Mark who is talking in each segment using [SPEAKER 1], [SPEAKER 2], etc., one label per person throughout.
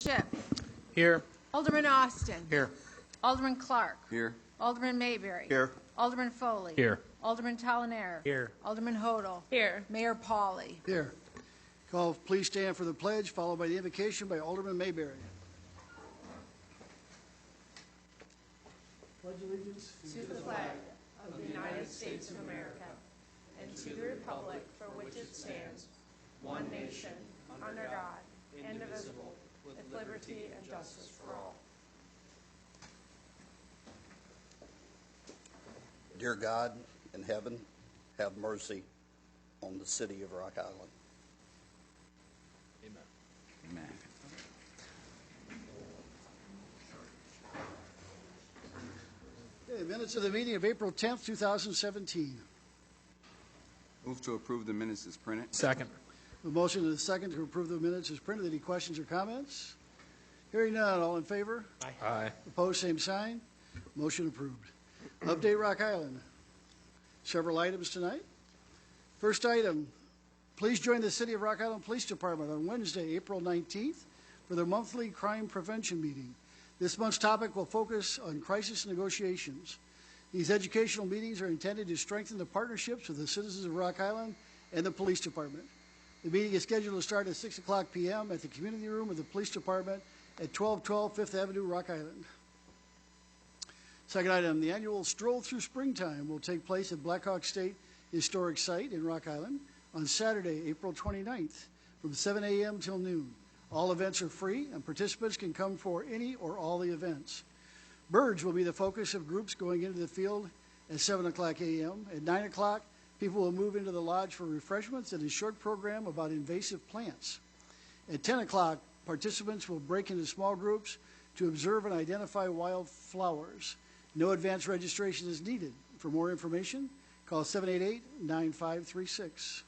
[SPEAKER 1] Shipp.
[SPEAKER 2] Here.
[SPEAKER 1] Alderman Austin.
[SPEAKER 2] Here.
[SPEAKER 1] Alderman Clark.
[SPEAKER 2] Here.
[SPEAKER 1] Alderman Mayberry.
[SPEAKER 2] Here.
[SPEAKER 1] Alderman Foley.
[SPEAKER 2] Here.
[SPEAKER 1] Alderman Talanair.
[SPEAKER 2] Here.
[SPEAKER 1] Alderman Hodel.
[SPEAKER 3] Here.
[SPEAKER 1] Mayor Pauley.
[SPEAKER 4] Here. Call, please stand for the pledge, followed by the invocation by Alderman Mayberry. Pledge allegiance
[SPEAKER 3] To the flag of the United States of America and to the republic for which it stands, one nation, under God, indivisible, with liberty and justice for all.
[SPEAKER 5] Dear God in heaven, have mercy on the city of Rock Island.
[SPEAKER 2] Amen.
[SPEAKER 4] Okay, minutes of the meeting of April 10th, 2017.
[SPEAKER 6] Move to approve the minutes as printed.
[SPEAKER 2] Second.
[SPEAKER 4] A motion and a second to approve the minutes is printed. Any questions or comments? Hearing none, all in favor?
[SPEAKER 2] Aye.
[SPEAKER 4] Opposed, same sign. Motion approved. Update Rock Island. Several items tonight. First item, please join the City of Rock Island Police Department on Wednesday, April 19th for their monthly crime prevention meeting. This month's topic will focus on crisis negotiations. These educational meetings are intended to strengthen the partnerships with the citizens of Rock Island and the police department. The meeting is scheduled to start at 6 o'clock p.m. at the community room of the police department at 1212 Fifth Avenue, Rock Island. Second item, the annual Stroll Through Springtime will take place at Blackhawk State Historic Site in Rock Island on Saturday, April 29th from 7 a.m. till noon. All events are free and participants can come for any or all the events. Birds will be the focus of groups going into the field at 7 o'clock a.m. At 9 o'clock, people will move into the lodge for refreshments and a short program about invasive plants. At 10 o'clock, participants will break into small groups to observe and identify wild flowers. No advance registration is needed. For more information, call 788-9536.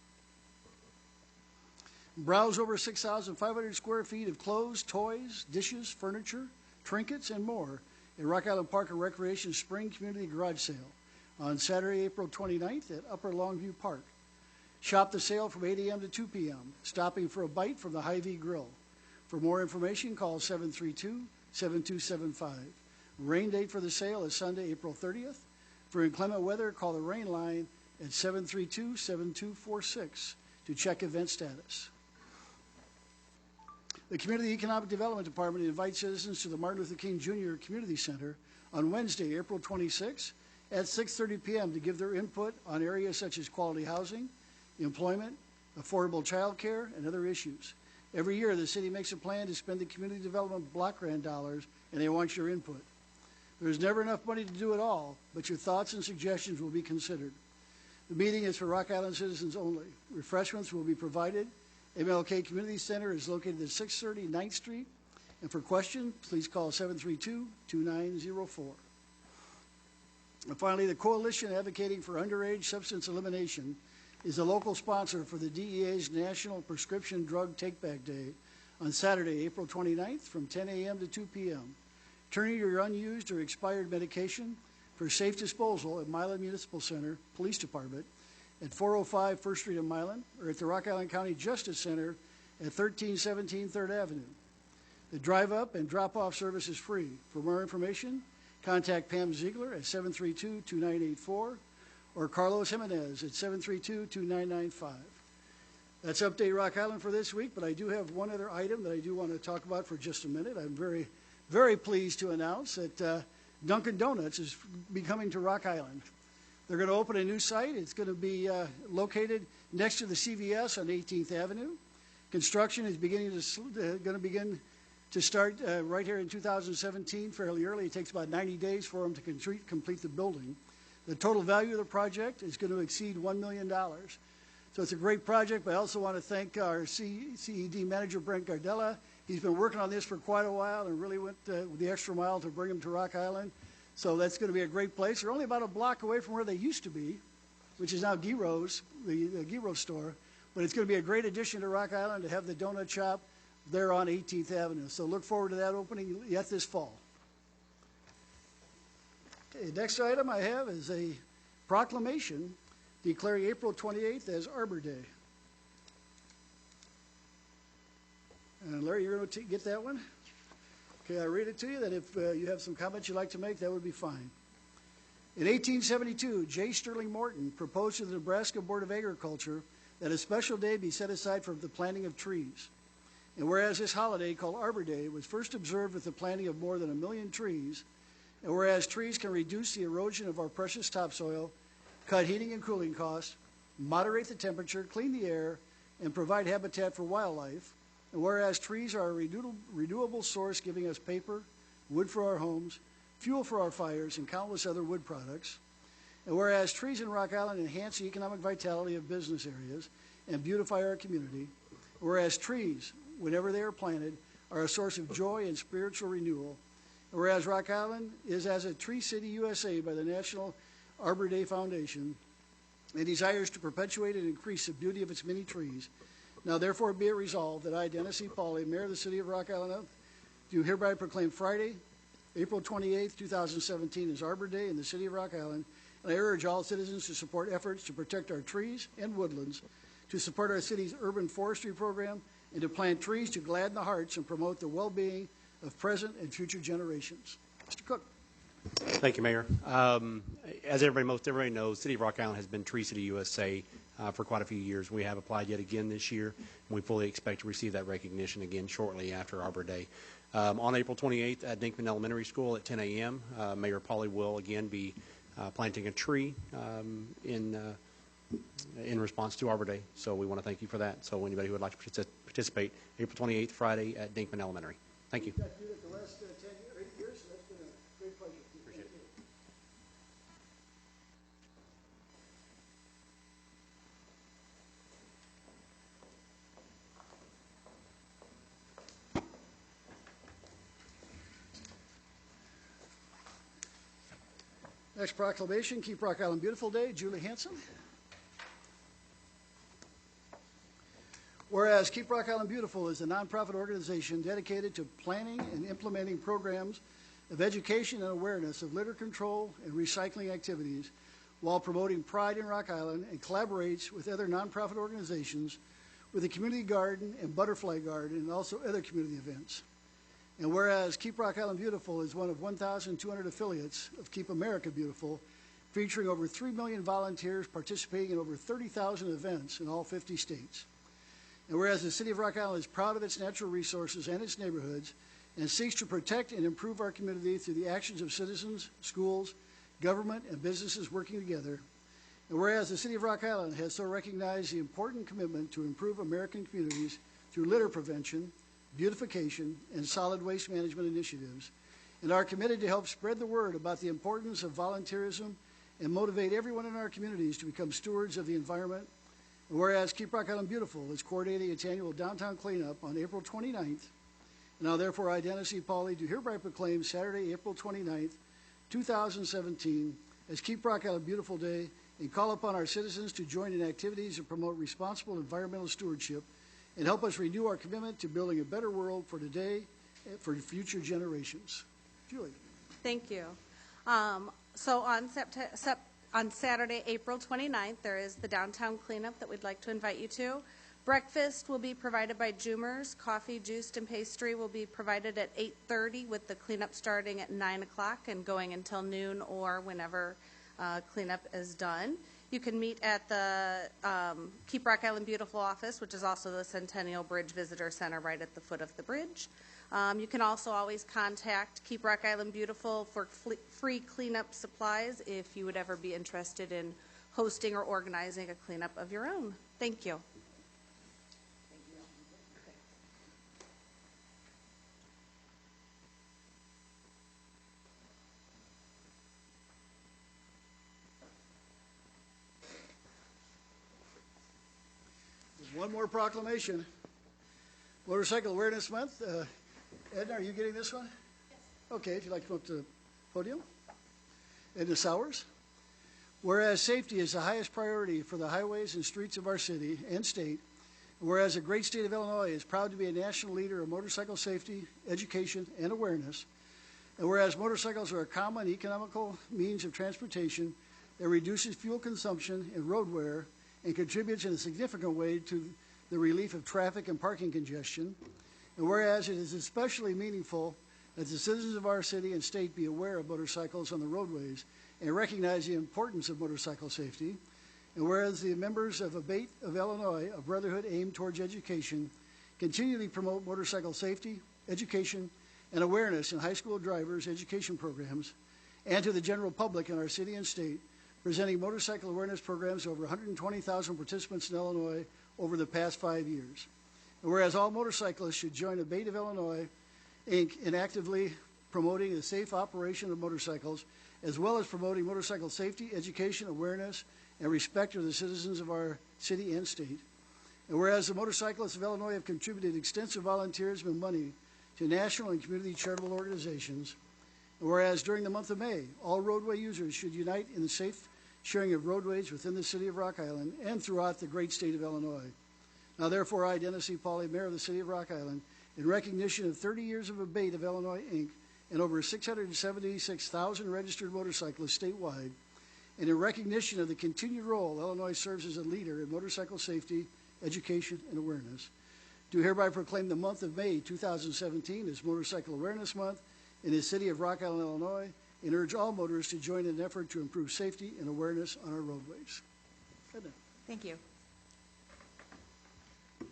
[SPEAKER 4] Browse over 6,500 square feet of clothes, toys, dishes, furniture, trinkets, and more at Rock Island Park and Recreation Spring Community Garage Sale on Saturday, April 29th at Upper Longview Park. Shop the sale from 8 a.m. to 2 p.m., stopping for a bite from the Hy-Vee Grill. For more information, call 732-7275. Rain date for the sale is Sunday, April 30th. For inclement weather, call the rain line at 732-7246 to check event status. The Community Economic Development Department invites citizens to the Martin Luther King Jr. Community Center on Wednesday, April 26th at 6:30 p.m. to give their input on areas such as quality housing, employment, affordable child care, and other issues. Every year, the city makes a plan to spend the community development block grant dollars, and they want your input. There's never enough money to do it all, but your thoughts and suggestions will be considered. The meeting is for Rock Island citizens only. Refreshments will be provided. MLK Community Center is located at 630 9th Street. And for questions, please call 732-2904. And finally, the Coalition Advocating for Underage Substance Elimination is a local sponsor for the DEA's National Prescription Drug Take-Back Day on Saturday, April 29th from 10 a.m. to 2 p.m. Turn in your unused or expired medication for safe disposal at Milan Municipal Center Police Department at 405 First Street in Milan, or at the Rock Island County Justice Center at 1317 3rd Avenue. The drive-up and drop-off service is free. For more information, contact Pam Ziegler at 732-2984 or Carlos Jimenez at 732-2995. That's Update Rock Island for this week, but I do have one other item that I do want to talk about for just a minute. I'm very, very pleased to announce that Dunkin' Donuts is coming to Rock Island. They're going to open a new site. It's going to be located next to the CVS on 18th Avenue. Construction is going to begin to start right here in 2017, fairly early. It takes about 90 days for them to complete the building. The total value of the project is going to exceed $1 million. So it's a great project, but I also want to thank our CED manager, Brent Gardella. He's been working on this for quite a while and really went the extra mile to bring them to Rock Island. So that's going to be a great place. They're only about a block away from where they used to be, which is now Giro's, the Giro store. But it's going to be a great addition to Rock Island to have the donut shop there on 18th Avenue. So look forward to that opening yet this fall. Okay, next item I have is a proclamation declaring April 28th as Arbor Day. And Larry, you're going to get that one? Okay, I read it to you, then if you have some comments you'd like to make, that would be fine. In 1872, J. Sterling Morton proposed to the Nebraska Board of Agriculture that a special day be set aside for the planting of trees. And whereas this holiday, called Arbor Day, was first observed with the planting of more than 1 million trees, and whereas trees can reduce the erosion of our precious topsoil, cut heating and cooling costs, moderate the temperature, clean the air, and provide habitat for wildlife, and whereas trees are a renewable source giving us paper, wood for our homes, fuel for our fires, and countless other wood products, and whereas trees in Rock Island enhance the economic vitality of business areas and beautify our community, whereas trees, whenever they are planted, are a source of joy and spiritual renewal, and whereas Rock Island is as a Tree City USA by the National Arbor Day Foundation and desires to perpetuate and increase the beauty of its many trees, now therefore be it resolved that I, Dennis E. Pauley, Mayor of the City of Rock Island, do hereby proclaim Friday, April 28, 2017 as Arbor Day in the City of Rock Island, and I urge all citizens to support efforts to protect our trees and woodlands, to support our city's urban forestry program, and to plant trees to gladden the hearts and promote the well-being of present and future generations. Mr. Cook.
[SPEAKER 7] Thank you, Mayor. As most everybody knows, City of Rock Island has been Tree City USA for quite a few years. We have applied yet again this year, and we fully expect to receive that recognition again shortly after Arbor Day. On April 28th at Dinkman Elementary School at 10 a.m., Mayor Pauley will again be planting a tree in response to Arbor Day. So we want to thank you for that. So anybody who would like to participate, April 28th, Friday at Dinkman Elementary. Thank you.
[SPEAKER 4] You've got to do that the last 10 or 8 years, so that's been a great pleasure.
[SPEAKER 7] Appreciate it.
[SPEAKER 4] Next proclamation, Keep Rock Island Beautiful Day, Julie Hanson. Whereas Keep Rock Island Beautiful is a nonprofit organization dedicated to planning and implementing programs of education and awareness of litter control and recycling activities while promoting pride in Rock Island, and collaborates with other nonprofit organizations with the Community Garden and Butterfly Garden and also other community events. And whereas Keep Rock Island Beautiful is one of 1,200 affiliates of Keep America Beautiful, featuring over 3 million volunteers participating in over 30,000 events in all 50 states. And whereas the City of Rock Island is proud of its natural resources and its neighborhoods and seeks to protect and improve our community through the actions of citizens, schools, government, and businesses working together. And whereas the City of Rock Island has so recognized the important commitment to improve American communities through litter prevention, beautification, and solid waste management initiatives, and are committed to help spread the word about the importance of volunteerism and motivate everyone in our communities to become stewards of the environment. And whereas Keep Rock Island Beautiful is coordinating its annual downtown cleanup on April 29th, now therefore I, Dennis E. Pauley, do hereby proclaim Saturday, April 29th, 2017 as Keep Rock Island Beautiful Day, and call upon our citizens to join in activities that promote responsible environmental stewardship and help us renew our commitment to building a better world for today and for future generations. Julie.
[SPEAKER 3] Thank you. So on Saturday, April 29th, there is the downtown cleanup that we'd like to invite you to. Breakfast will be provided by Joomer's. Coffee, juice, and pastry will be provided at 8:30 with the cleanup starting at 9 o'clock and going until noon or whenever cleanup is done. You can meet at the Keep Rock Island Beautiful office, which is also the Centennial Bridge Visitor Center right at the foot of the bridge. You can also always contact Keep Rock Island Beautiful for free cleanup supplies if you would ever be interested in hosting or organizing a cleanup of your own. Thank you.
[SPEAKER 4] There's one more proclamation. Motorcycle Awareness Month. Edna, are you getting this one? Yes. Okay, if you'd like to come up to the podium. Edna Sowers. Whereas safety is the highest priority for the highways and streets of our city and state, whereas the great state of Illinois is proud to be a national leader of motorcycle safety, education, and awareness, and whereas motorcycles are a common economical means of transportation that reduces fuel consumption and road wear and contributes in a significant way to the relief of traffic and parking congestion, and whereas it is especially meaningful that the citizens of our city and state be aware of motorcycles on the roadways and recognize the importance of motorcycle safety. And whereas the members of ABATE of Illinois, a brotherhood aimed towards education, continually promote motorcycle safety, education, and awareness in high school drivers' education programs, and to the general public in our city and state, presenting motorcycle awareness programs to over 120,000 participants in Illinois over the past 5 years. And whereas all motorcyclists should join ABATE of Illinois, Inc. in actively promoting the safe operation of motorcycles, as well as promoting motorcycle safety, education, awareness, and respect of the citizens of our city and state. And whereas the motorcyclists of Illinois have contributed extensive volunteerism and money to national and community charitable organizations, and whereas during the month of May, all roadway users should unite in the safe sharing of roadways within the city of Rock Island and throughout the great state of Illinois. Now therefore, I, Dennis C. Pauley, Mayor of the city of Rock Island, in recognition of 30 years of ABATE of Illinois, Inc., and over 676,000 registered motorcyclists statewide, and in recognition of the continued role Illinois serves as a leader in motorcycle safety, education, and awareness, do hereby proclaim the month of May 2017 as Motorcycle Awareness Month in the city of Rock Island, Illinois, and urge all motorists to join in an effort to improve safety and awareness on our roadways. Edna,
[SPEAKER 3] Thank you.
[SPEAKER 4] you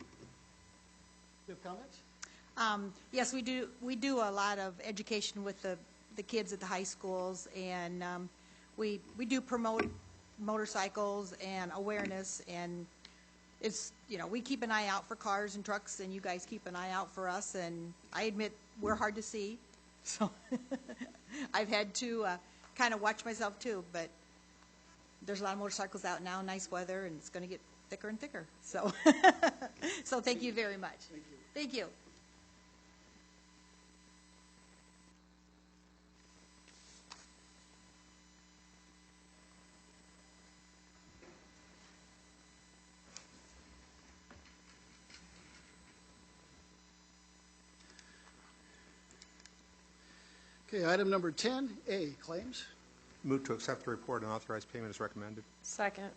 [SPEAKER 4] have comments?
[SPEAKER 8] Yes, we do. We do a lot of education with the kids at the high schools, and we do promote motorcycles and awareness. And it's, you know, we keep an eye out for cars and trucks, and you guys keep an eye out for us. And I admit we're hard to see, so I've had to kind of watch myself too. But there's a lot of motorcycles out now, nice weather, and it's going to get thicker and thicker. So, so thank you very much.
[SPEAKER 4] Thank you.
[SPEAKER 8] Thank you.
[SPEAKER 4] Okay, item number 10A, claims.
[SPEAKER 9] Move to accept the report and authorize payment as recommended.
[SPEAKER 3] Second.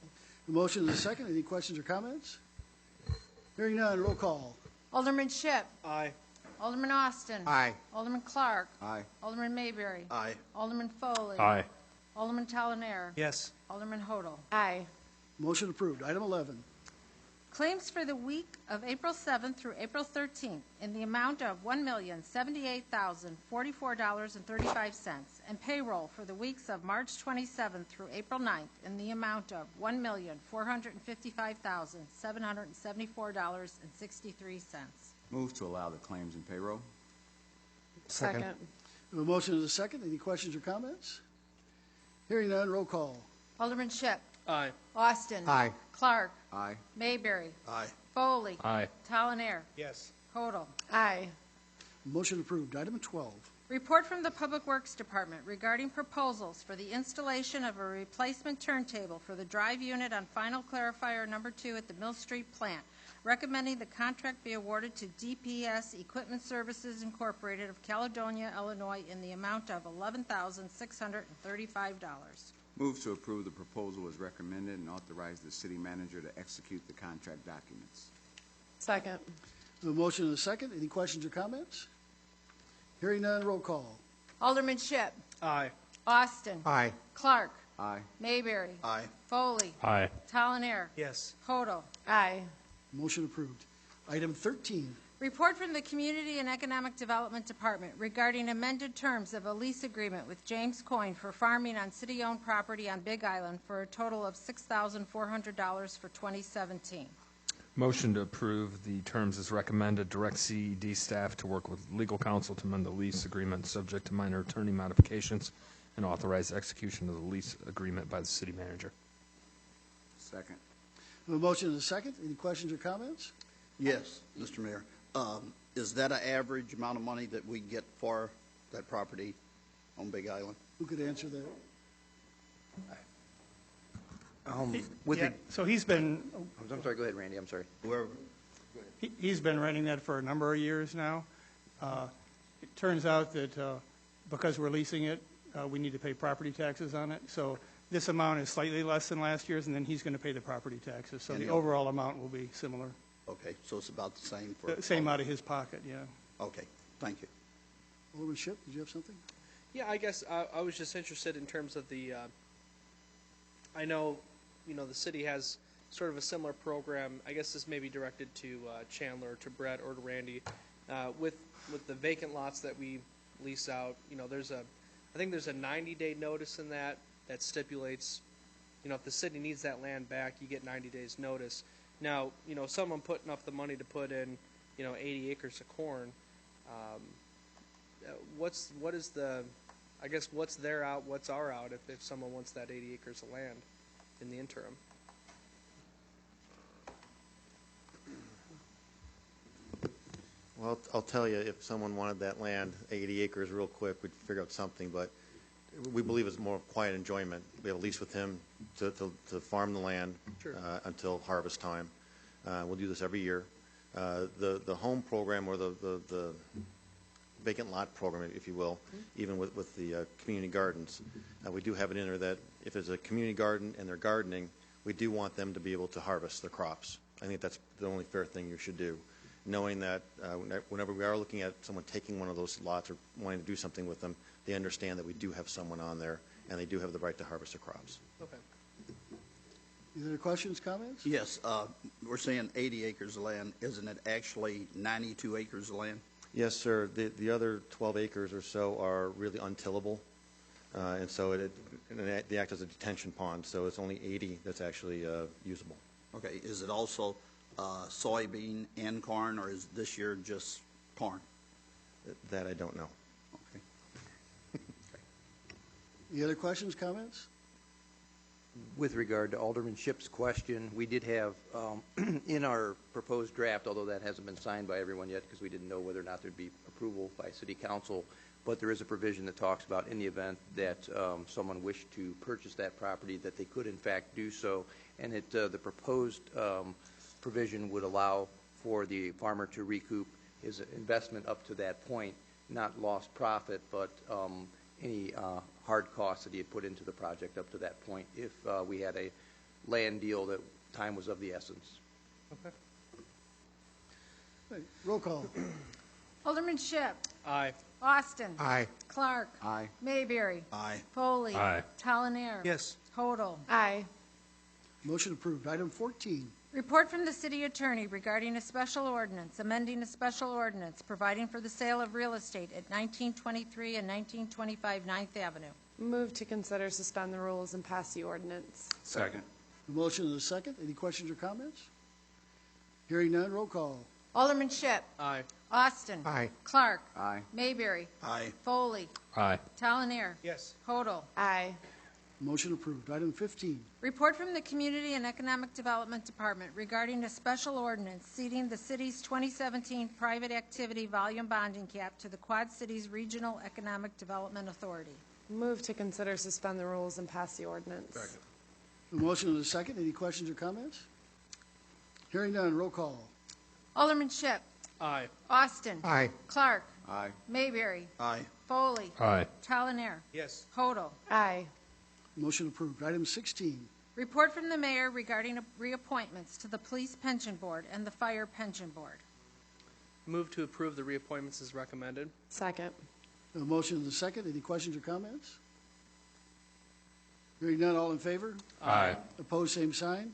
[SPEAKER 4] The motion is a second. Any questions or comments? Hearing none, roll call.
[SPEAKER 1] Alderman Shipp.
[SPEAKER 2] Aye.
[SPEAKER 1] Alderman Austin.
[SPEAKER 9] Aye.
[SPEAKER 1] Alderman Clark.
[SPEAKER 6] Aye.
[SPEAKER 1] Alderman Mayberry.
[SPEAKER 5] Aye.
[SPEAKER 1] Alderman Foley.
[SPEAKER 2] Aye.
[SPEAKER 1] Alderman Talanair.
[SPEAKER 2] Yes.
[SPEAKER 1] Alderman Hodel.
[SPEAKER 3] Aye.
[SPEAKER 4] Motion approved. Item 11.
[SPEAKER 1] Claims for the week of April 7th through April 13th in the amount of $1,078,044.35, and payroll for the weeks of March 27th through April 9th in the amount of $1,455,774.63.
[SPEAKER 6] Move to allow the claims and payroll.
[SPEAKER 3] Second.
[SPEAKER 4] The motion is a second. Any questions or comments? Hearing none, roll call.
[SPEAKER 1] Alderman Shipp.
[SPEAKER 2] Aye.
[SPEAKER 1] Austin.
[SPEAKER 9] Aye.
[SPEAKER 1] Clark.
[SPEAKER 6] Aye.
[SPEAKER 1] Mayberry.
[SPEAKER 5] Aye.
[SPEAKER 1] Foley.
[SPEAKER 2] Aye.
[SPEAKER 1] Talanair.
[SPEAKER 2] Yes.
[SPEAKER 1] Hodel.
[SPEAKER 3] Aye.
[SPEAKER 4] Motion approved. Item 12.
[SPEAKER 1] Report from the Public Works Department regarding proposals for the installation of a replacement turntable for the drive unit on final clarifier number 2 at the Mill Street plant, recommending the contract be awarded to DPS Equipment Services Incorporated of Caledonia, Illinois, in the amount of $11,635.
[SPEAKER 6] Move to approve the proposal as recommended and authorize the city manager to execute the contract documents.
[SPEAKER 3] Second.
[SPEAKER 4] The motion is a second. Any questions or comments? Hearing none, roll call.
[SPEAKER 1] Alderman Shipp.
[SPEAKER 2] Aye.
[SPEAKER 1] Austin.
[SPEAKER 9] Aye.
[SPEAKER 1] Clark.
[SPEAKER 6] Aye.
[SPEAKER 1] Mayberry.
[SPEAKER 5] Aye.
[SPEAKER 1] Foley.
[SPEAKER 2] Aye.
[SPEAKER 1] Talanair.
[SPEAKER 2] Yes.
[SPEAKER 1] Hodel.
[SPEAKER 3] Aye.
[SPEAKER 4] Motion approved. Item 13.
[SPEAKER 1] Report from the Community and Economic Development Department regarding amended terms of a lease agreement with James Coyne for farming on city-owned property on Big Island for a total of $6,400 for 2017.
[SPEAKER 10] Motion to approve the terms as recommended. Direct CED staff to work with legal counsel to amend the lease agreement subject to minor attorney modifications and authorize execution of the lease agreement by the city manager.
[SPEAKER 6] Second.
[SPEAKER 4] The motion is a second. Any questions or comments?
[SPEAKER 5] Yes, Mr. Mayor. Is that an average amount of money that we get for that property on Big Island?
[SPEAKER 4] Who could answer that?
[SPEAKER 11] So he's been,
[SPEAKER 5] I'm sorry, go ahead, Randy, I'm sorry. Whoever.
[SPEAKER 11] he's been renting that for a number of years now. It turns out that because we're leasing it, we need to pay property taxes on it. So this amount is slightly less than last year's, and then he's going to pay the property taxes. So
[SPEAKER 5] And
[SPEAKER 11] the
[SPEAKER 5] the-
[SPEAKER 11] overall amount will be similar.
[SPEAKER 5] Okay, so it's about the same for.
[SPEAKER 11] Same out of his pocket, yeah.
[SPEAKER 5] Okay, thank you.
[SPEAKER 4] Alderman Ship, did you have something?
[SPEAKER 12] Yeah, I guess I was just interested in terms of the, I know, the city has sort of a similar program. I guess this may be directed to Chandler, to Brett, or to Randy. With the vacant lots that we lease out, I think there's a 90-day notice in that stipulates, if the city needs that land back, you get 90 days notice. Now, someone putting up the money to put in, 80 acres of corn, what's their out, what's our out if someone wants that 80 acres of land in the interim?
[SPEAKER 13] Well, I'll tell you, if someone wanted that land, 80 acres real quick, we'd figure out something, but we believe it's more quiet enjoyment. We have a lease with him to farm the land
[SPEAKER 12] Sure.
[SPEAKER 13] Until harvest time. We'll do this every year. The home program, or the vacant lot program, if you will, even with the community gardens, we do have it in there that if it's a community garden and they're gardening, we do want them to be able to harvest their crops. I think that's the only fair thing you should do, knowing that whenever we are looking at someone taking one of those lots or wanting to do something with them, they understand that we do have someone on there and they do have the right to harvest their crops.
[SPEAKER 12] Okay.
[SPEAKER 4] Any other questions, comments?
[SPEAKER 5] Yes, we're saying 80 acres of land. Isn't it actually 92 acres of land?
[SPEAKER 13] Yes, sir. The other 12 acres or so are really untillable, and so they act as a detention pond, so it's only 80 that's actually usable.
[SPEAKER 5] Okay, is it also soybean and corn, or is this year just corn?
[SPEAKER 13] That I don't know.
[SPEAKER 5] Okay.
[SPEAKER 4] Any other questions, comments?
[SPEAKER 14] With regard to Alderman Ship's question, we did have in our proposed draft, although that hasn't been signed by everyone yet because we didn't know whether or not there'd be approval by City Council, but there is a provision that talks about in the event that someone wished to purchase that property, that they could in fact do so, and the proposed provision would allow for the farmer to recoup his investment up to that point, not lost profit, but any hard costs that he had put into the project up to that point if we had a land deal that time was of the essence.
[SPEAKER 12] Okay.
[SPEAKER 4] Right, roll call.
[SPEAKER 1] Alderman Ship.
[SPEAKER 12] Aye.
[SPEAKER 1] Austin.
[SPEAKER 2] Aye.
[SPEAKER 1] Clark.
[SPEAKER 5] Aye.
[SPEAKER 1] Mayberry.
[SPEAKER 5] Aye.
[SPEAKER 1] Foley.
[SPEAKER 10] Aye.
[SPEAKER 1] Talanair.
[SPEAKER 12] Yes.
[SPEAKER 1] Hodel.
[SPEAKER 3] Aye.
[SPEAKER 4] Motion approved. Item 14.
[SPEAKER 1] Report from the city attorney regarding a special ordinance, amending a special ordinance, providing for the sale of real estate at 1923 and 1925 9th Avenue.
[SPEAKER 3] Move to consider, suspend the rules, and pass the ordinance.
[SPEAKER 6] Second.
[SPEAKER 4] A motion and a second. Any questions or comments? Hearing none, roll call.
[SPEAKER 1] Alderman Ship.
[SPEAKER 12] Aye.
[SPEAKER 1] Austin.
[SPEAKER 2] Aye.
[SPEAKER 1] Clark.
[SPEAKER 5] Aye.
[SPEAKER 1] Mayberry.
[SPEAKER 5] Aye.
[SPEAKER 1] Foley.
[SPEAKER 10] Aye.
[SPEAKER 1] Talanair.
[SPEAKER 12] Yes.
[SPEAKER 1] Hodel.
[SPEAKER 3] Aye.
[SPEAKER 4] Motion approved. Item 15.
[SPEAKER 1] Report from the Community and Economic Development Department regarding a special ordinance ceding the city's 2017 private activity volume bonding cap to the Quad Cities Regional Economic Development Authority.
[SPEAKER 3] Move to consider, suspend the rules, and pass the ordinance.
[SPEAKER 6] Second.
[SPEAKER 4] A motion and a second. Any questions or comments? Hearing none, roll call.
[SPEAKER 1] Alderman Ship.
[SPEAKER 12] Aye.
[SPEAKER 1] Austin.
[SPEAKER 2] Aye.
[SPEAKER 1] Clark.
[SPEAKER 5] Aye.
[SPEAKER 1] Mayberry.
[SPEAKER 5] Aye.
[SPEAKER 1] Foley.
[SPEAKER 10] Aye.
[SPEAKER 1] Talanair.
[SPEAKER 12] Yes.
[SPEAKER 1] Hodel.
[SPEAKER 3] Aye.
[SPEAKER 4] Motion approved. Item 16.
[SPEAKER 1] Report from the mayor regarding reappointments to the Police Pension Board and the Fire Pension Board.
[SPEAKER 12] Move to approve the reappointments as recommended.
[SPEAKER 3] Second.
[SPEAKER 4] A motion and a second. Any questions or comments? Hearing none, all in favor?
[SPEAKER 10] Aye.
[SPEAKER 4] Opposed, same sign.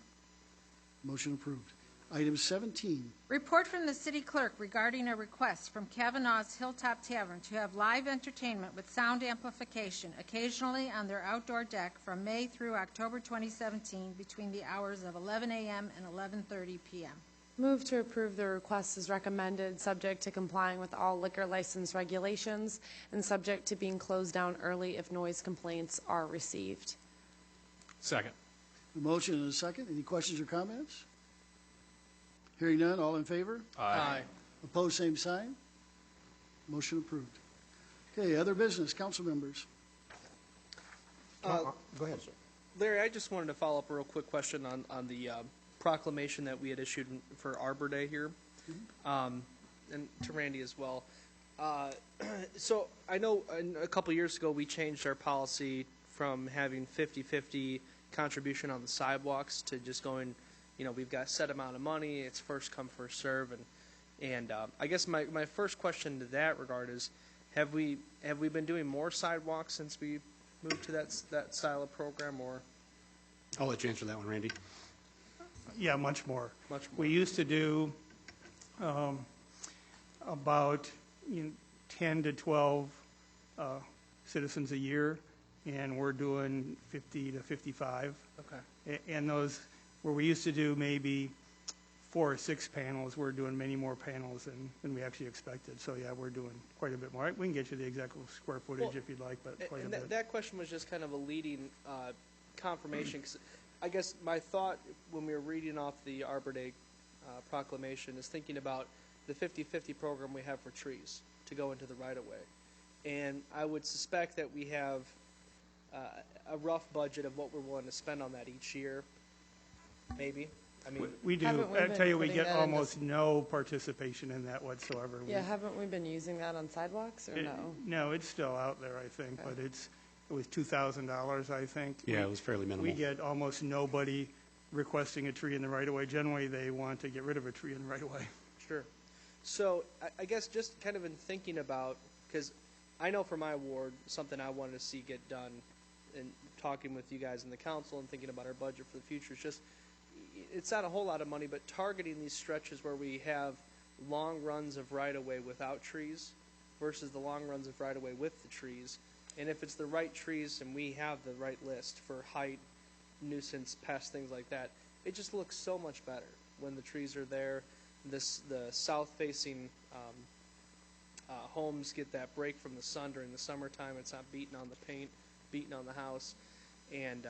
[SPEAKER 4] Motion approved. Item 17.
[SPEAKER 1] Report from the city clerk regarding a request from Kavanaugh's Hilltop Tavern to have live entertainment with sound amplification occasionally on their outdoor deck from May through October 2017 between the hours of 11 a.m. and 11:30 p.m.
[SPEAKER 3] Move to approve the request as recommended, subject to complying with all liquor license regulations and subject to being closed down early if noise complaints are received.
[SPEAKER 2] Second.
[SPEAKER 4] A motion and a second. Any questions or comments? Hearing none, all in favor?
[SPEAKER 12] Aye.
[SPEAKER 4] Opposed, same sign. Motion approved. Okay, other business, council members.
[SPEAKER 2] Go ahead, sir.
[SPEAKER 12] Larry, I just wanted to follow up a real quick question on the proclamation that we had issued for Arbor Day here, and to Randy as well. So I know a couple years ago we changed our policy from having 50-50 contribution on the sidewalks to just going, we've got a set amount of money, it's first come, first serve, and I guess my first question to that regard is, Have we been doing more sidewalks since we moved to that style of program, or?
[SPEAKER 7] I'll let you answer that one, Randy.
[SPEAKER 11] Yeah, much more.
[SPEAKER 12] Much more.
[SPEAKER 11] We used to do about 10 to 12 citizens a year, and we're doing 50 to 55.
[SPEAKER 12] Okay.
[SPEAKER 11] And those, where we used to do maybe 4 or 6 panels, we're doing many more panels than we actually expected. So yeah, we're doing quite a bit more. We can get you the exact square footage if you'd like, but quite a bit.
[SPEAKER 12] That question was just kind of a leading confirmation, because I guess my thought when we were reading off the Arbor Day proclamation is thinking about the 50/50 program we have for trees to go into the right-of-way. And I would suspect that we have a rough budget of what we're willing to spend on that each year, maybe. I mean,
[SPEAKER 11] we do.
[SPEAKER 3] Haven't we
[SPEAKER 11] I
[SPEAKER 3] been
[SPEAKER 11] tell you, we
[SPEAKER 3] putting
[SPEAKER 11] get
[SPEAKER 3] that in
[SPEAKER 11] almost no participation in that whatsoever.
[SPEAKER 3] Yeah, haven't we been using that on sidewalks, or no?
[SPEAKER 11] No, it's still out there, I think,
[SPEAKER 3] Okay.
[SPEAKER 11] but it was $2,000, I think.
[SPEAKER 7] Yeah, it was fairly minimal.
[SPEAKER 11] We get almost nobody requesting a tree in the right-of-way. Generally, they want to get rid of a tree in the right-of-way.
[SPEAKER 12] sure. So I guess just kind of in thinking about, because I know for my ward, something I wanted to see get done, and talking with you guys in the council and thinking about our budget for the future, is just, it's not a whole lot of money, but targeting these stretches where we have long runs of right-of-way without trees versus the long runs of right-of-way with the trees. And if it's the right trees and we have the right list for height, nuisance, pest, things like that, it just looks so much better when the trees are there. The south-facing homes get that break from the sun during the summertime. It's not beating on the paint, beating on the house. And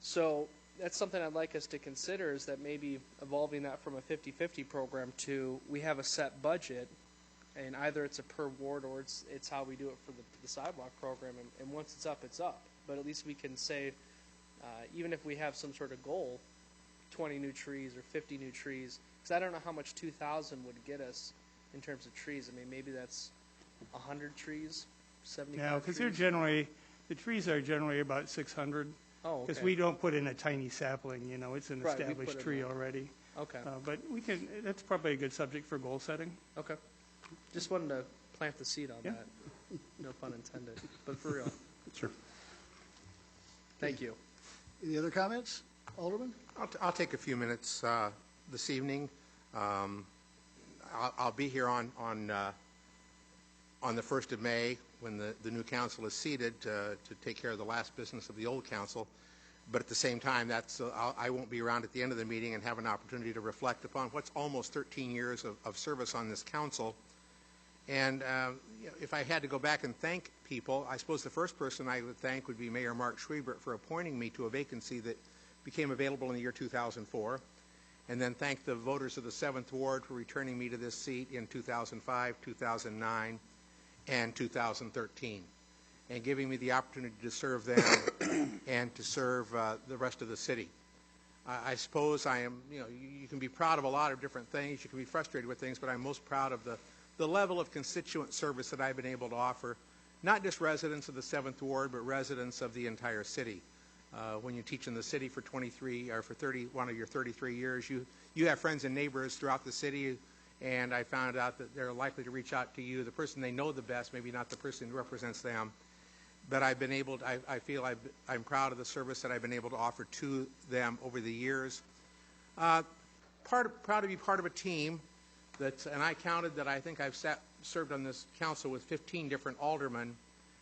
[SPEAKER 12] so that's something I'd like us to consider, is that maybe evolving that from a 50/50 program to we have a set budget, and either it's a per ward or it's how we do it for the sidewalk program, and once it's up, it's up. But at least we can say, even if we have some sort of goal, 20 new trees or 50 new trees, because I don't know how much 2,000 would get us in terms of trees. I mean, maybe that's 100 trees, 75
[SPEAKER 11] No, because
[SPEAKER 12] trees.
[SPEAKER 11] the trees are generally about 600.
[SPEAKER 12] Oh, okay.
[SPEAKER 11] Because we don't put in a tiny sapling, it's an
[SPEAKER 12] Right, we
[SPEAKER 11] established
[SPEAKER 12] put it
[SPEAKER 11] tree
[SPEAKER 12] in.
[SPEAKER 11] already.
[SPEAKER 12] Okay.
[SPEAKER 11] But that's probably a good subject for goal setting.
[SPEAKER 12] Okay. Just wanted to plant the seed on
[SPEAKER 11] Yeah.
[SPEAKER 12] that. No pun intended, but for real.
[SPEAKER 7] Sure.
[SPEAKER 12] Thank you.
[SPEAKER 4] Any other comments? Alderman?
[SPEAKER 9] I'll take a few minutes this evening. I'll be here on the 1st of May when the new council is seated to take care of the last business of the old council. But at the same time, I won't be around at the end of the meeting and have an opportunity to reflect upon what's almost 13 years of service on this council. And if I had to go back and thank people, I suppose the first person I would thank would be Mayor Mark Schwiebert for appointing me to a vacancy that became available in the year 2004, and then thank the voters of the 7th Ward for returning me to this seat in 2005, 2009, and 2013, and giving me the opportunity to serve them and to serve the rest of the city. I suppose I am, you can be proud of a lot of different things, you can be frustrated with things, but I'm most proud of the level of constituent service that I've been able to offer, not just residents of the 7th Ward, but residents of the entire city. When you teach in the city for 23 or for 31 of your 33 years, you have friends and neighbors throughout the city, and I found out that they're likely to reach out to you, the person they know the best, maybe not the person who represents them. But I've been able to, I feel I'm proud of the service that I've been able to offer to them over the years. Proud to be part of a team and I counted that I think I've served on this council with 15 different aldermen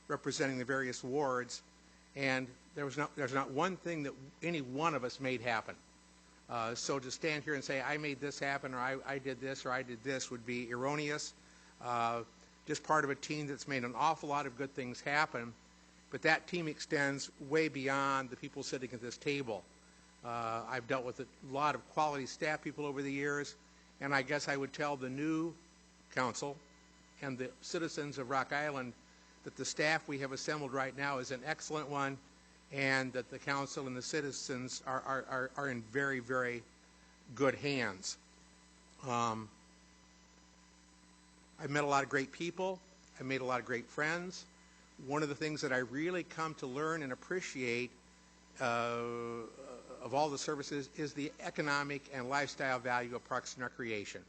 [SPEAKER 9] representing the various wards, and there's not one thing that any one of us made happen. So to stand here and say I made this happen, or I did this, or I did this would be erroneous. Just part of a team that's made an awful lot of good things happen, but that team extends way beyond the people sitting at this table. I've dealt with a lot of quality staff people over the years, and I guess I would tell the new council and the citizens of Rock Island that the staff we have assembled right now is an excellent one, and that the council and the citizens are in very, very good hands. I've met a lot of great people. I've made a lot of great friends. One of the things that I really come to learn and appreciate of all the services is the economic and lifestyle value of Parks and Recreation.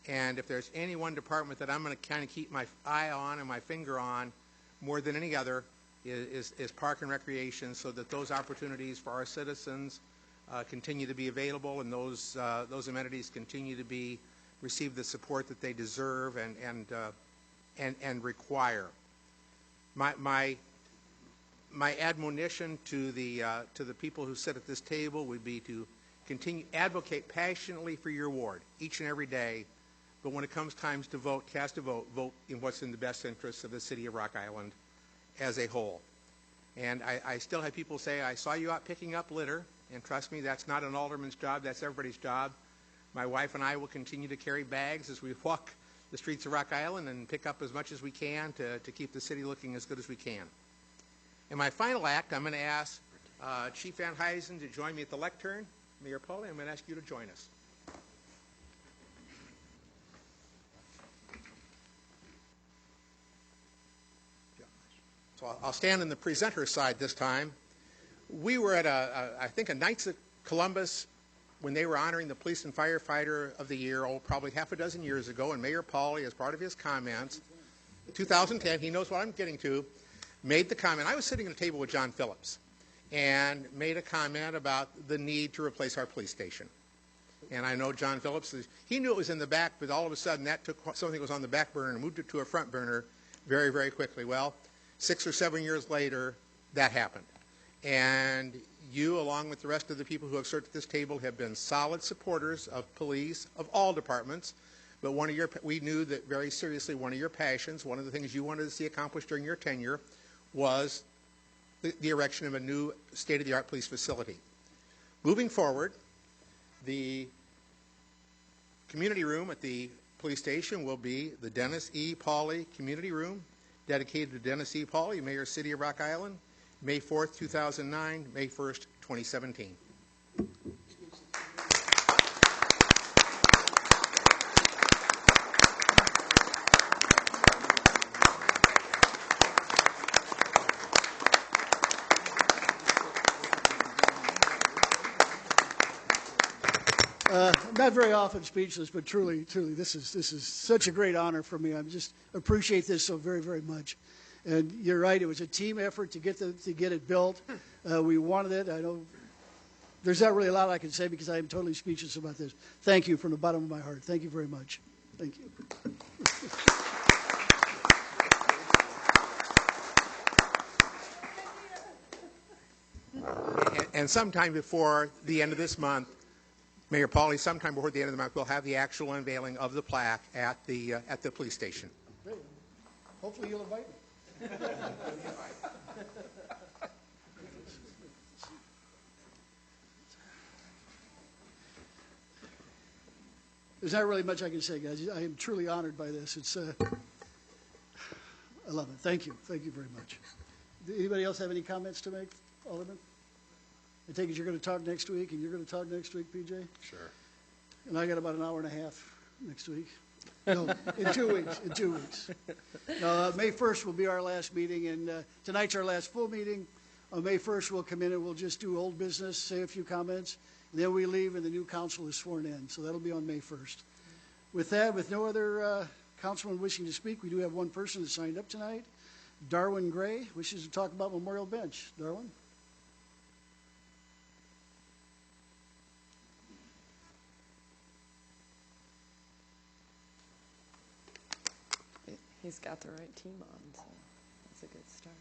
[SPEAKER 9] And if there's any one department that I'm going to kind of keep my eye on and my finger on more than any other is Park and Recreation, so that those opportunities for our citizens continue to be available, and those amenities continue to receive the support that they deserve and require. My admonition to the people who sit at this table would be to continue advocate passionately for your ward each and every day, but when it comes time to vote, cast a vote, vote in what's in the best interests of the city of Rock Island as a whole. And I still have people say, I saw you out picking up litter, and trust me, that's not an alderman's job, that's everybody's job. My wife and I will continue to carry bags as we walk the streets of Rock Island and pick up as much as we can to keep the city looking as good as we can. In my final act, I'm going to ask Chief Van Huysen to join me at the lectern. Mayor Pauly, I'm going to ask you to join us. So I'll stand on the presenter side this time. We were at I think a Knights of Columbus when they were honoring the Police and Firefighter of the Year, probably half a dozen years ago, and Mayor Pauly, as part of his comments, 2010, he knows what I'm getting to, made the comment. I was sitting at a table with John Phillips and made a comment about the need to replace our police station. And I know John Phillips, he knew it was in the back, but all of a sudden that took something that was on the back burner and moved it to a front burner very, very quickly. Well, 6 or 7 years later, that happened. And you, along with the rest of the people who have served at this table, have been solid supporters of police, of all departments. But we knew that very seriously one of your passions, one of the things you wanted to see accomplished during your tenure, was the erection of a new state-of-the-art police facility. Moving forward, the community room at the police station will be the Dennis E. Pauly Community Room, dedicated to Dennis E. Pauly, Mayor, City of Rock Island, May 4th, 2009, May 1st, 2017.
[SPEAKER 4] Not very often speechless, but truly, this is such a great honor for me. I just appreciate this so very, very much. And you're right; it was a team effort to get it built. We wanted it. I know there's not really a lot I can say because I am totally speechless about this. Thank you from the bottom of my heart. Thank you very much. Thank you.
[SPEAKER 9] And sometime before the end of this month, Mayor Pauly, sometime before the end of the month, we'll have the actual unveiling of the plaque at the police station.
[SPEAKER 4] Great. Hopefully you'll invite me. There's not really much I can say, guys. I am truly honored by this. I love it. Thank you. Thank you very much. Anybody else have any comments to make, Alderman? I take it you're going to talk next week, and you're going to talk next week, PJ?
[SPEAKER 2] Sure.
[SPEAKER 4] And I got about an hour and a half next week. No, in 2 weeks. In 2 weeks. No, May 1st will be our last meeting, and tonight's our last full meeting. On May 1st, we'll come in and we'll just do old business, say a few comments, and then we leave, and the new council is sworn in. So that'll be on May 1st. With that, with no other councilman wishing to speak, we do have one person that signed up tonight. Darwin Gray wishes to talk about Memorial Bench. Darwin?
[SPEAKER 3] He's got the right team on, so that's a good start.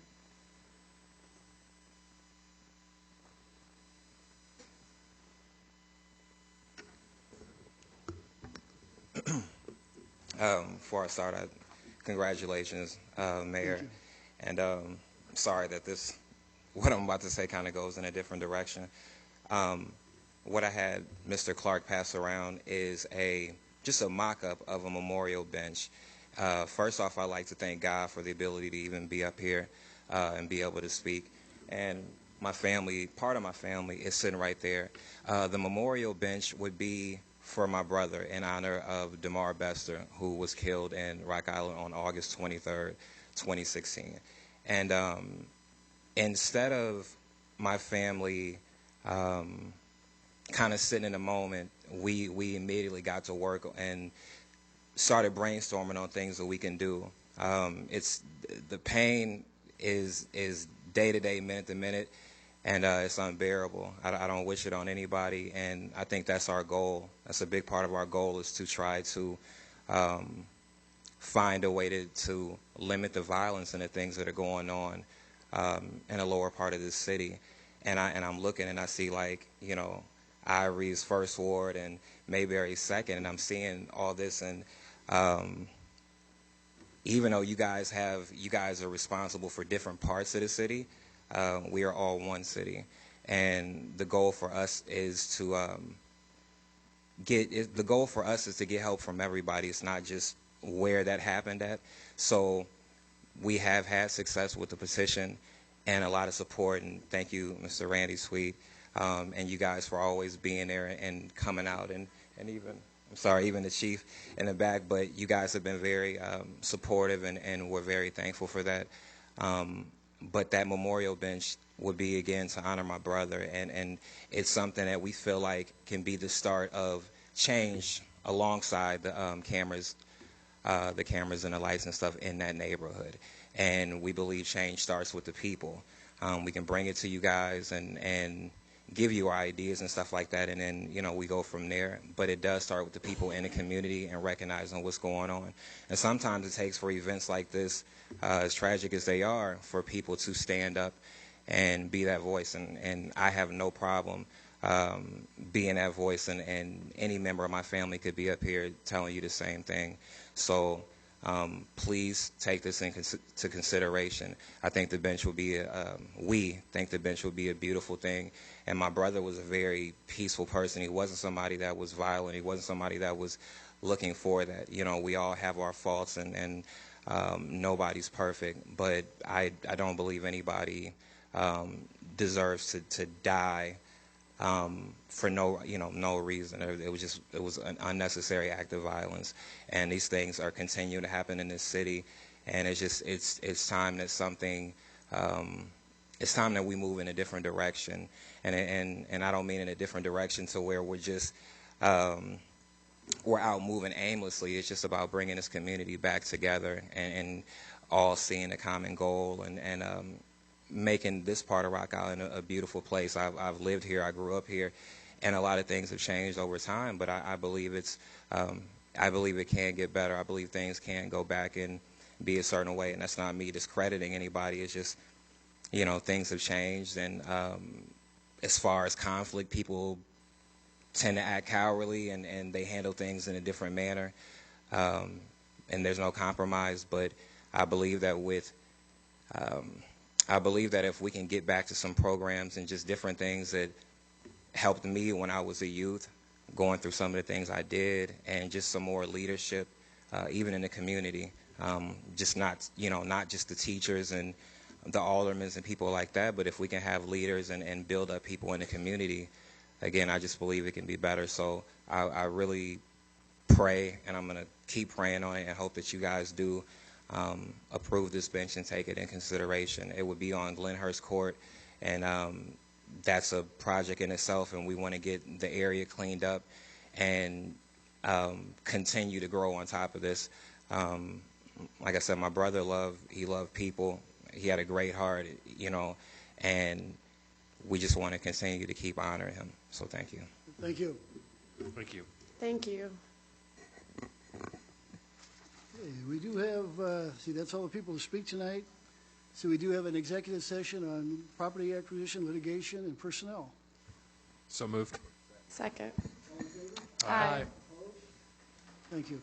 [SPEAKER 15] Before I start, congratulations, Mayor. And sorry that what I'm about to say kind of goes in a different direction. What I had Mr. Clark pass around is just a mock-up of a memorial bench. First off, I'd like to thank God for the ability to even be up here and be able to speak. And my family, part of my family is sitting right there. The memorial bench would be for my brother in honor of DeMar Bester, who was killed in Rock Island on August 23rd, 2016. And instead of my family kind of sitting in a moment, we immediately got to work and started brainstorming on things that we can do. It's the pain is day to day, minute to minute, and it's unbearable. I don't wish it on anybody, and I think that's our goal. That's a big part of our goal, is to try to find a way to limit the violence and the things that are going on in the lower part of this city. And I'm looking and I see, like, you know, Ivory's first ward and Mayberry's second, and I'm seeing all this, and even though you guys are responsible for different parts of the city, we are all one city, and the goal for us is to get help from everybody. It's not just where that happened at. So we have had success with the petition and a lot of support, and thank you, Mr. Randy Sweet, and you guys for always being there and coming out, and even the chief in the back, but you guys have been very supportive, and we're very thankful for that. But that memorial bench would be, again, to honor my brother, and it's something that we feel like can be the start of change alongside the cameras and the lights and stuff in that neighborhood. And we believe change starts with the people. We can bring it to you guys and give you our ideas and stuff like that, and then, you know, we go from there. But it does start with the people in the community and recognizing what's going on. And sometimes it takes, for events like this, as tragic as they are, for people to stand up and be that voice. And I have no problem being that voice, and any member of my family could be up here telling you the same thing. So please take this into consideration. I think the bench will be we think the bench will be a beautiful thing. And my brother was a very peaceful person. He wasn't somebody that was violent. He wasn't somebody that was looking for that. You know, we all have our faults, and nobody's perfect. But I don't believe anybody deserves to die for no reason. It was an unnecessary act of violence, and these things are continuing to happen in this city, and it's time that something it's time that we move in a different direction, and I don't mean in a different direction to where we're just we're out moving aimlessly. It's just about bringing this community back together and all seeing a common goal, and making this part of Rock Island a beautiful place. I've lived here, I grew up here, and a lot of things have changed over time, but I believe I believe it can get better. I believe things can go back and be a certain way, and that's not me discrediting anybody. It's just, you know, things have changed, and as far as conflict, people tend to act cowardly, and they handle things in a different manner, and there's no compromise. But I believe that if we can get back to some programs and just different things that helped me when I was a youth, going through some of the things I did, and just some more leadership, even in the community, just not just the teachers and the aldermen and people like that, but if we can have leaders and build up people in the community, again, I just believe it can be better. So I really pray, and I'm going to keep praying on it and hope that you guys do approve this bench and take it in consideration. It would be on Glenhurst Court, and that's a project in itself, and we want to get the area cleaned up and continue to grow on top of this. Like I said, my brother loved people. He had a great heart, you know, and we just want to continue to keep honoring him. So thank you.
[SPEAKER 4] Thank you.
[SPEAKER 2] Thank you.
[SPEAKER 3] Thank you.
[SPEAKER 4] Okay, we do have, that's all the people who speak tonight. So we do have an executive session on property acquisition, litigation, and personnel.
[SPEAKER 2] So moved.
[SPEAKER 3] Second.
[SPEAKER 4] All in favor?
[SPEAKER 2] Aye.
[SPEAKER 4] Thank you.